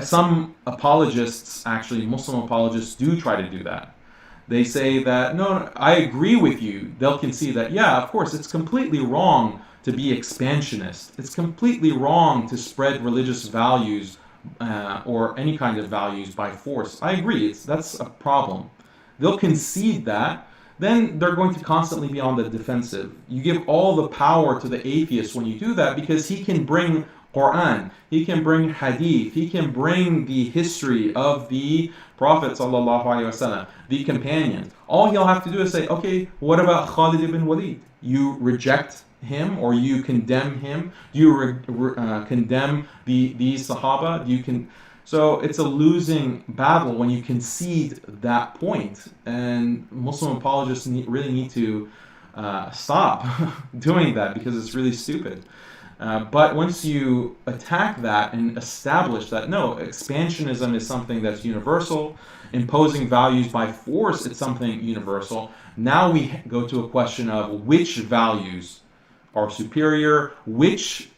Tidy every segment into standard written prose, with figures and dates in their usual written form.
some apologists, actually Muslim apologists, do try to do that. They say that, no, I agree with you. They'll concede that, yeah, of course, it's completely wrong to be expansionist. It's completely wrong to spread religious values or any kind of values by force. I agree, that's a problem. They'll concede that. Then they're going to constantly be on the defensive. You give all the power to the atheist when you do that, because he can bring Quran, he can bring Hadith, he can bring the history of the Prophet ﷺ, the companions. All he'll have to do is say, okay, what about Khalid ibn Walid? You reject him or you condemn him? Do you condemn these Sahaba? So it's a losing battle when you concede that point. And Muslim apologists really need to stop doing that, because it's really stupid. But once you attack that and establish that, no, expansionism is something that's universal, imposing values by force is something universal, now we go to a question of which values are superior, which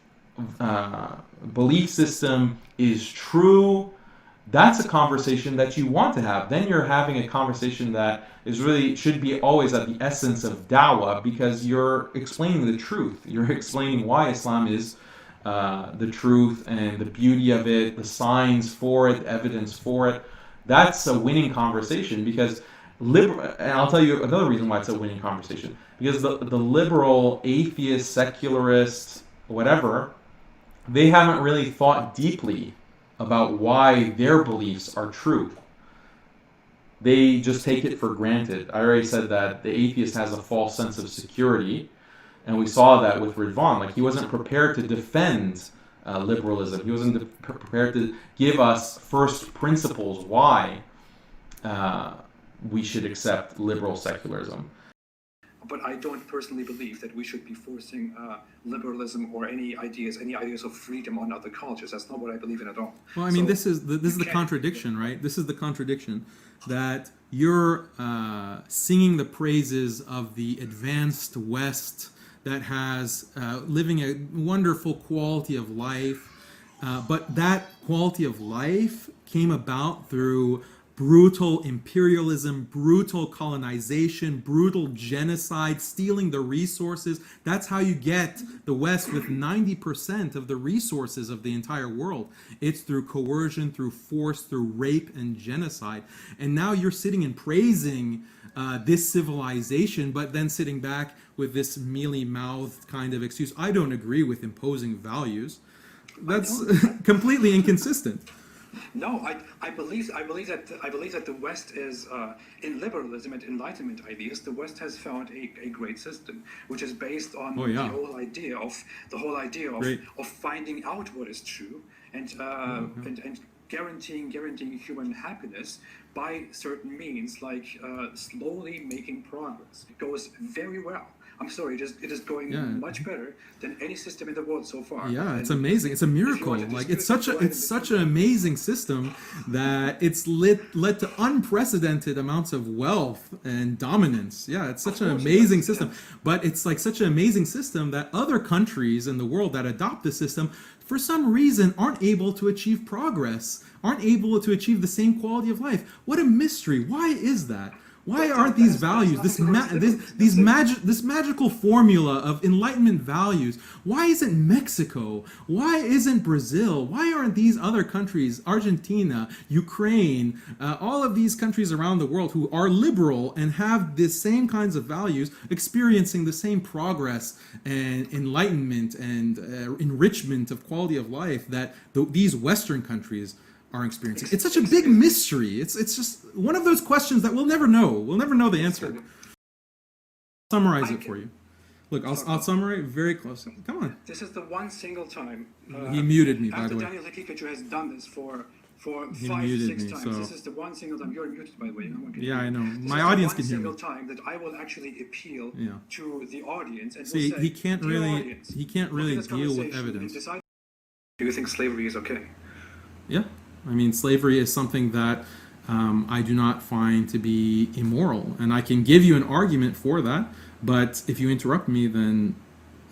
belief system is true. That's a conversation that you want to have. Then you're having a conversation that is really should be always at the essence of dawah, because you're explaining the truth. You're explaining why Islam is the truth and the beauty of it, the signs for it, the evidence for it. That's a winning conversation, because and I'll tell you another reason why it's a winning conversation. Because the liberal, atheist, secularist, whatever, they haven't really thought deeply about why their beliefs are true. They just take it for granted. I already said that the atheist has a false sense of security, and we saw that with Ridvan. Like, he wasn't prepared to defend liberalism. He wasn't prepared to give us first principles why we should accept liberal secularism. But I don't personally believe that we should be forcing liberalism or any ideas of freedom on other cultures. That's not what I believe in at all. Well, I mean, this is the contradiction, right? This is the contradiction, that you're singing the praises of the advanced West that has living a wonderful quality of life, but that quality of life came about through brutal imperialism, brutal colonization, brutal genocide, stealing the resources. That's how you get the West with 90% of the resources of the entire world. It's through coercion, through force, through rape and genocide. And now you're sitting and praising this civilization, but then sitting back with this mealy-mouthed kind of excuse. I don't agree with imposing values. That's completely inconsistent. No, I believe that the West is in liberalism and Enlightenment ideas. The West has found a great system, which is based on the whole idea of finding out what is true and guaranteeing human happiness by certain means, like slowly making progress. It goes very well. I'm sorry, it is going much better than any system in the world so far. Yeah, it's amazing. It's a miracle. Like, it's such an amazing system that it's led to unprecedented amounts of wealth and dominance. Yeah, it's such an amazing system. But it's like such an amazing system that other countries in the world that adopt the system, for some reason, aren't able to achieve progress, aren't able to achieve the same quality of life. What a mystery. Why is that? Why aren't these values, this magical formula of enlightenment values, why isn't Mexico? Why isn't Brazil? Why aren't these other countries, Argentina, Ukraine, all of these countries around the world who are liberal and have the same kinds of values, experiencing the same progress and enlightenment and enrichment of quality of life that these Western countries are experiencing? It's such a big mystery. It's just one of those questions that we'll never know. We'll never know the answer. I'll summarize it for you. Look, I'll summarize very close. Come on. This is the one single time. He muted me, by the way. Daniel Haqiqatjou has done this for He 5, muted 6 me, times. so... This is the one single time. You're muted, by the way. Yeah, I know. My audience can hear me. This is the one single time that I will actually appeal to the audience and See, will say, he can't really deal with evidence. Do you think slavery is okay? Yeah. I mean, slavery is something that I do not find to be immoral. And I can give you an argument for that, but if you interrupt me, then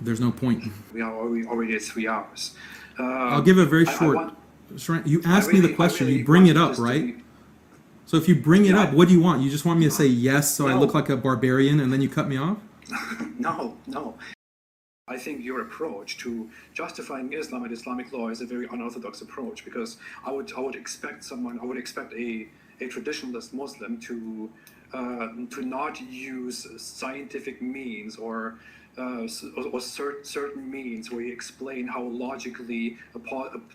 there's no point. We are already at 3 hours. I'll give a very short You asked me the question, you bring it up, right? So if you bring it up, what do you want? You just want me to say yes so I look like a barbarian and then you cut me off? No. I think your approach to justifying Islam and Islamic law is a very unorthodox approach, because I would expect a traditionalist Muslim to not use scientific means or certain means where you explain how logically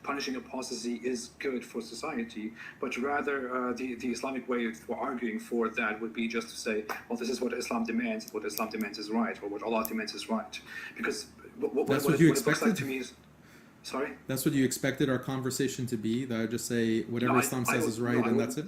punishing apostasy is good for society, but rather the Islamic way for arguing for that would be just to say, well, this is what Islam demands. What Islam demands is right, or what Allah demands is right. Because what you expected? It looks like to me is, sorry? That's what you expected our conversation to be? That I would just say whatever Islam says is right, and that's it?